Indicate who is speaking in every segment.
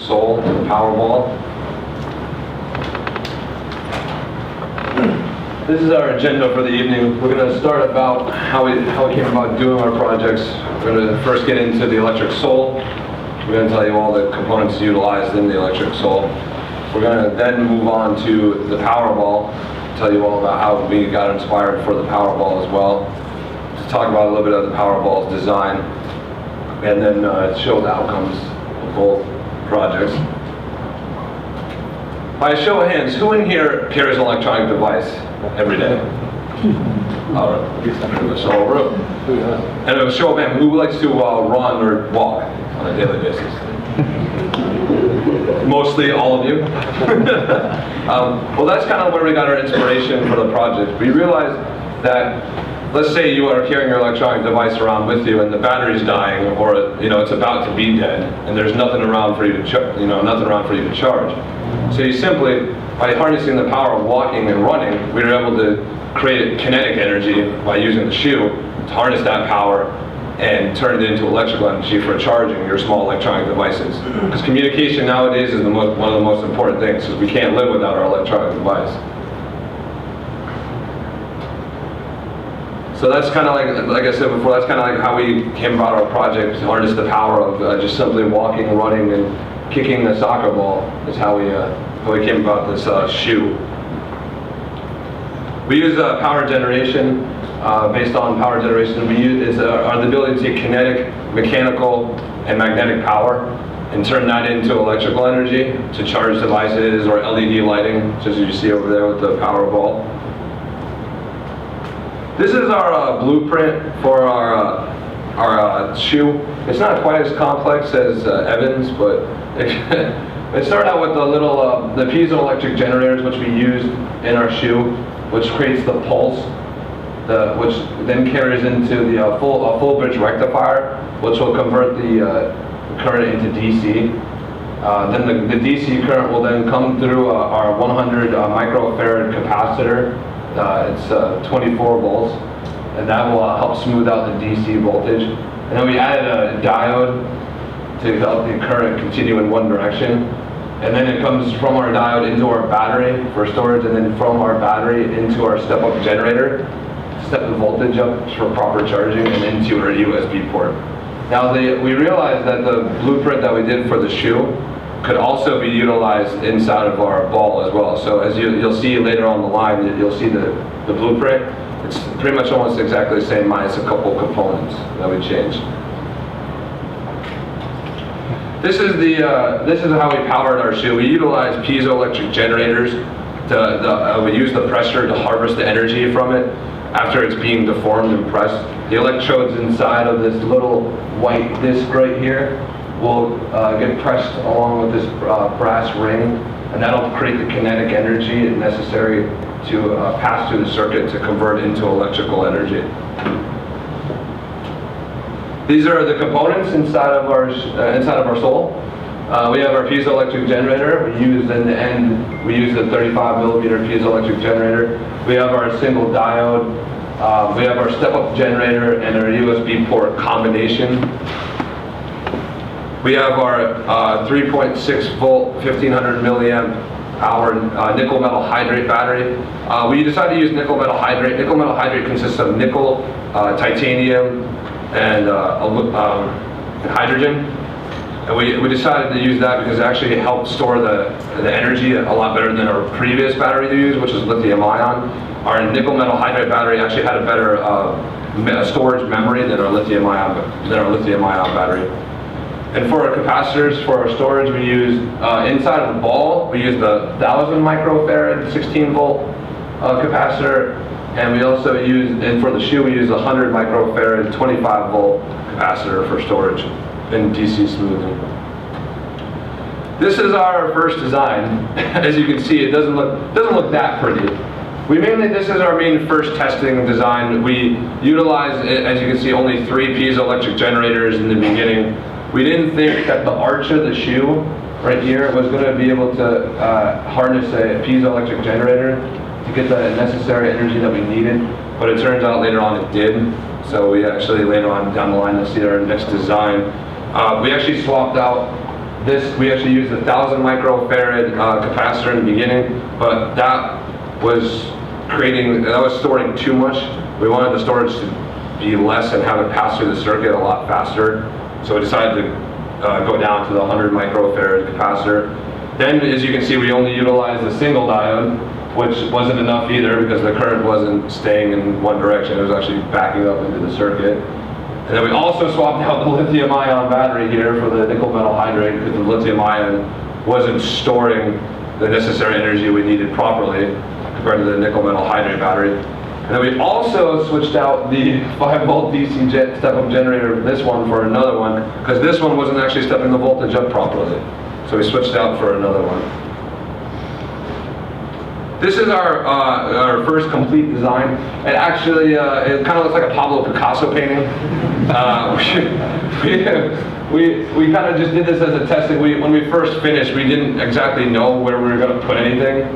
Speaker 1: sole, the power ball. This is our agenda for the evening. We're going to start about how we came about doing our projects. We're going to first get into the electric sole. We're going to tell you all the components utilized in the electric sole. We're going to then move on to the power ball, tell you all about how we got inspired for the power ball as well. To talk about a little bit of the power ball's design, and then show the outcomes of both projects. By a show of hands, who in here carries an electronic device every day? All right, pretty much the whole room. And a show of hands, who likes to run or walk on a daily basis? Mostly all of you. Well, that's kind of where we got our inspiration for the project. We realized that, let's say you are carrying your electronic device around with you and the battery's dying, or it's about to be dead, and there's nothing around for you to charge. So you simply, by harnessing the power of walking and running, we were able to create kinetic energy by using the shoe to harness that power and turn it into electrical energy for charging your small electronic devices. Because communication nowadays is one of the most important things, because we can't live without our electronic device. So that's kind of like I said before, that's kind of like how we came about our project, to harness the power of just simply walking, running, and kicking the soccer ball. Is how we came about this shoe. We use power generation. Based on power generation, we use the ability to take kinetic, mechanical, and magnetic power and turn that into electrical energy to charge devices or LED lighting, just as you see over there with the power ball. This is our blueprint for our shoe. It's not quite as complex as Evan's, but it started out with the piezoelectric generators, which we used in our shoe, which creates the pulse. Which then carries into the full bridge rectifier, which will convert the current into DC. Then the DC current will then come through our 100 microfarad capacitor. It's 24 volts, and that will help smooth out the DC voltage. And then we added a diode to help the current continue in one direction. And then it comes from our diode into our battery for storage, and then from our battery into our step-up generator, step the voltage up for proper charging, and into our USB port. Now we realized that the blueprint that we did for the shoe could also be utilized inside of our ball as well. So as you'll see later on the line, you'll see the blueprint. It's pretty much almost exactly the same, minus a couple components that we changed. This is how we powered our shoe. We utilized piezoelectric generators. We use the pressure to harvest the energy from it after it's being deformed and pressed. The electrodes inside of this little white disc right here will get pressed along with this brass ring, and that'll create the kinetic energy necessary to pass through the circuit to convert into electrical energy. These are the components inside of our sole. We have our piezoelectric generator. We use the 35 millimeter piezoelectric generator. We have our single diode. We have our step-up generator and our USB port combination. We have our 3.6 volt, 1500 milliamp hour nickel metal hydrate battery. We decided to use nickel metal hydrate. Nickel metal hydrate consists of nickel, titanium, and hydrogen. And we decided to use that because it actually helped store the energy a lot better than our previous battery we used, which was lithium ion. Our nickel metal hydrate battery actually had a better storage memory than our lithium ion battery. And for our capacitors, for our storage, we used inside of the ball, we used the 1000 microfarad 16 volt capacitor, and we also used, and for the shoe, we used 100 microfarad 25 volt capacitor for storage and DC smoothing. This is our first design. As you can see, it doesn't look that pretty. This is our main first testing design. We utilized, as you can see, only 3 piezoelectric generators in the beginning. We didn't think that the arch of the shoe right here was going to be able to harness a piezoelectric generator to get the necessary energy that we needed, but it turns out later on it did. So we actually later on down the line, you'll see our next design. We actually swapped out we actually used 1,000 microfarad capacitor in the beginning, but that was storing too much. We wanted the storage to be less and have it pass through the circuit a lot faster. So we decided to go down to the 100 microfarad capacitor. Then, as you can see, we only utilized a single diode, which wasn't enough either because the current wasn't staying in one direction. It was actually backing up into the circuit. And then we also swapped out the lithium-ion battery here for the nickel metal hydride because the lithium-ion wasn't storing the necessary energy we needed properly compared to the nickel metal hydride battery. And then we also switched out the 5-volt DC step-up generator, this one, for another one, because this one wasn't actually stepping the voltage up properly. So we switched out for another one. This is our first complete design. It actually, it kind of looks like a Pablo Picasso painting. We kind of just did this as a testing. When we first finished, we didn't exactly know where we were going to put anything.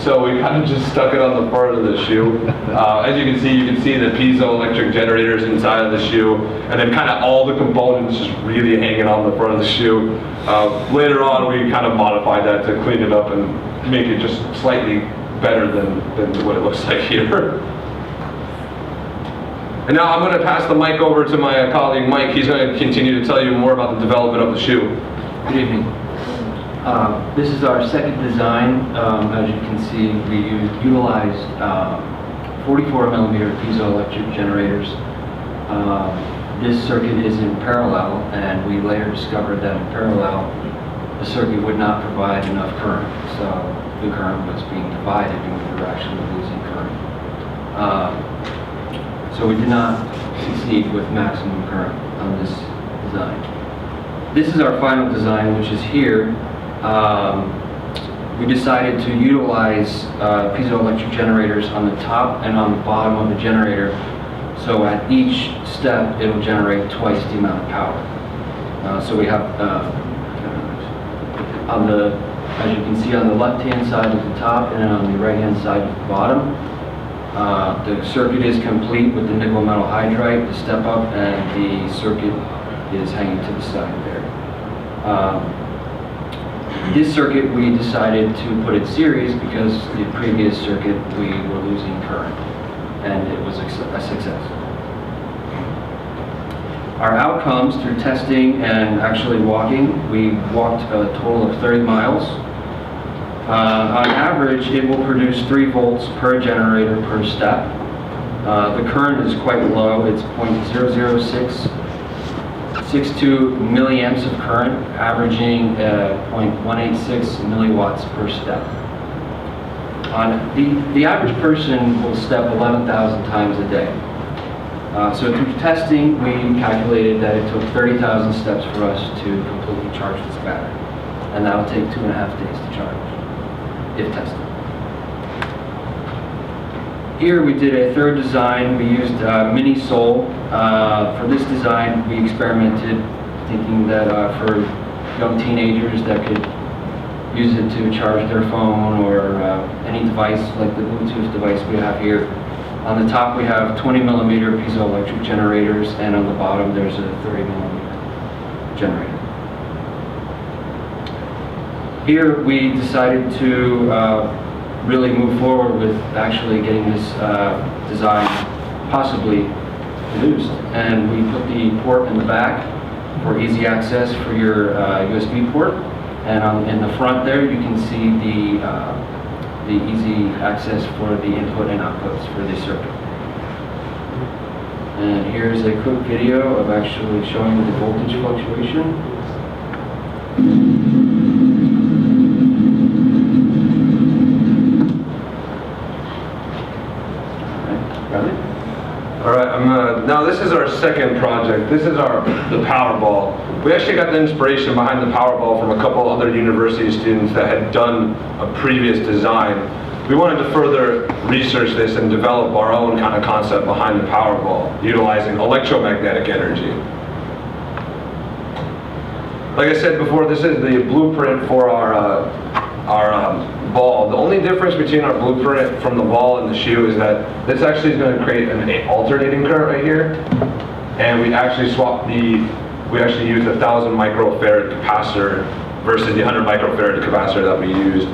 Speaker 1: So we kind of just stuck it on the front of the shoe. As you can see the piezoelectric generators inside of the shoe, and then kind of all the components just really hanging on the front of the shoe. Later on, we kind of modified that to clean it up and make it just slightly better than what it looks like here. And now I'm going to pass the mic over to my colleague Mike. He's going to continue to tell you more about the development of the shoe.
Speaker 2: Good evening. This is our second design. As you can see, we utilized 44 millimeter piezoelectric generators. This circuit is in parallel, and we later discovered that in parallel, the circuit would not provide enough current. So the current was being divided, and we were actually losing current. So we did not succeed with maximum current on this design. This is our final design, which is here. We decided to utilize piezoelectric generators on the top and on the bottom of the generator. So at each step, it will generate twice the amount of power. So we have, as you can see, on the left-hand side at the top and on the right-hand side at the bottom. The circuit is complete with the nickel metal hydride, the step up, and the circuit is hanging to the side there. This circuit we decided to put in series because the previous circuit we were losing current, and it was a success. Our outcomes through testing and actually walking, we walked a total of 30 miles. On average, it will produce 3 volts per generator per step. The current is quite low. It's 0.00662 milliamps of current, averaging 0.186 milliwatts per step. The average person will step 11,000 times a day. So through testing, we calculated that it took 30,000 steps for us to completely charge this battery. And that'll take 2.5 days to charge, if tested. Here we did a third design. We used mini sol. For this design, we experimented thinking that for young teenagers that could use it to charge their phone or any device like the Bluetooth device we have here. On the top we have 20 millimeter piezoelectric generators, and on the bottom there's a 30 millimeter generator. Here we decided to really move forward with actually getting this design possibly produced. And we put the port in the back for easy access for your USB port. And in the front there you can see the easy access for the input and outputs for this circuit. And here's a quick video of actually showing the voltage fluctuation.
Speaker 1: All right, now this is our second project. This is the Powerball. We actually got the inspiration behind the Powerball from a couple other university students that had done a previous design. We wanted to further research this and develop our own kind of concept behind the Powerball, utilizing electromagnetic energy. Like I said before, this is the blueprint for our ball. The only difference between our blueprint from the ball and the shoe is that this actually is going to create an alternating current right here, and we actually used 1,000 microfarad capacitor versus the 100 microfarad capacitor that we used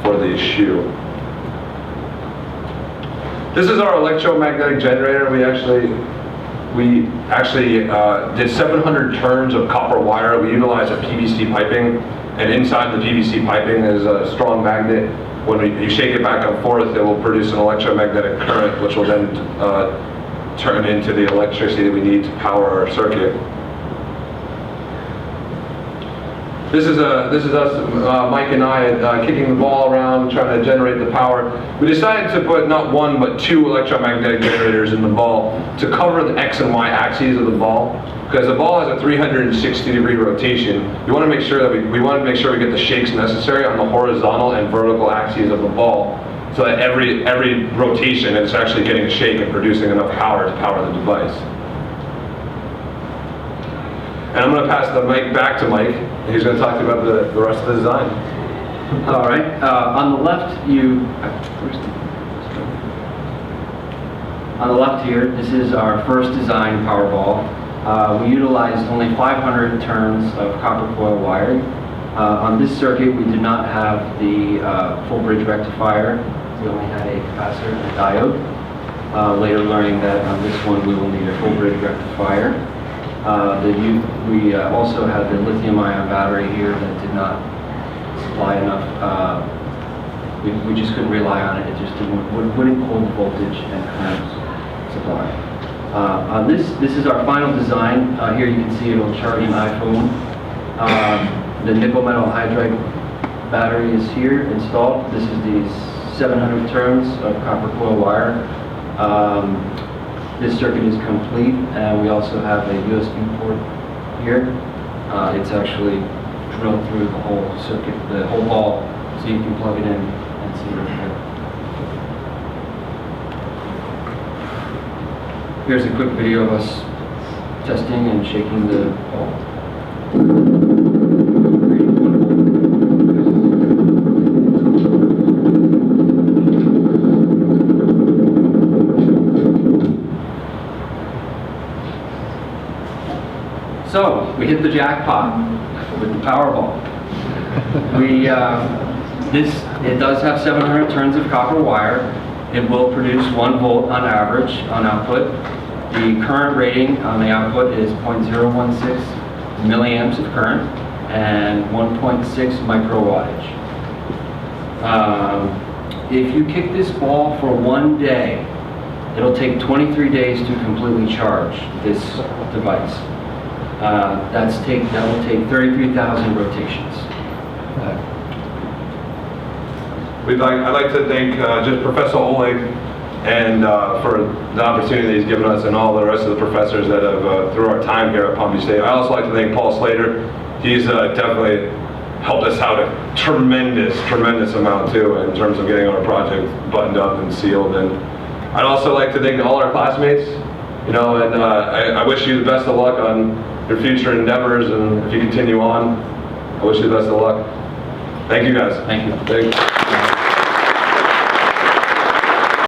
Speaker 1: for the shoe. This is our electromagnetic generator. We actually did 700 turns of copper wire. We utilize a PVC piping, and inside the PVC piping is a strong magnet. When you shake it back and forth, it will produce an electromagnetic current, which will then turn into the electricity that we need to power our circuit. This is us, Mike and I, kicking the ball around, trying to generate the power. We decided to put not one, but 2 electromagnetic generators in the ball to cover the X and Y axes of the ball. Because the ball has a 360-degree rotation. We want to make sure that we get the shakes necessary on the horizontal and vertical axes of the ball, so that every rotation it's actually getting a shake and producing enough power to power the device. And I'm going to pass the mic back to Mike. He's going to talk to you about the rest of the design.
Speaker 2: All right. On the left, on the left here, this is our first design Powerball. We utilized only 500 turns of copper coil wiring. On this circuit, we did not have the full bridge rectifier. We only had a capacitor and a diode. Later learning that on this one, we will need a full bridge rectifier. We also had the lithium-ion battery here that did not supply enough. We just couldn't rely on it. It just wouldn't hold the voltage and current supply. This is our final design. Here you can see it'll charge an iPhone. The nickel metal hydride battery is here installed. This is the 700 turns of copper coil wire. This circuit is complete, and we also have a USB port here. It's actually drilled through the whole circuit, the whole ball, so you can plug it in and see it here. Here's a quick video of us testing and shaking the ball. So, we hit the jackpot with the Powerball. It does have 700 turns of copper wire. It will produce 1 volt on average on output. The current rating on the output is 0.016 milliamps of current and 1.6 microwattage. If you kick this ball for 1 day, it'll take 23 days to completely charge this device. That will take 33,000 rotations.
Speaker 1: I'd like to thank just Professor Oleg and for the opportunity he's given us, and all the rest of the professors that have through our time here at Palm Beach State. I also like to thank Paul Slater. He's definitely helped us out a tremendous amount too in terms of getting our project buttoned up and sealed. And I'd also like to thank all our classmates. And I wish you the best of luck on your future endeavors, and if you continue on, I wish you the best of luck. Thank you guys.
Speaker 2: Thank you.
Speaker 1: Thank you.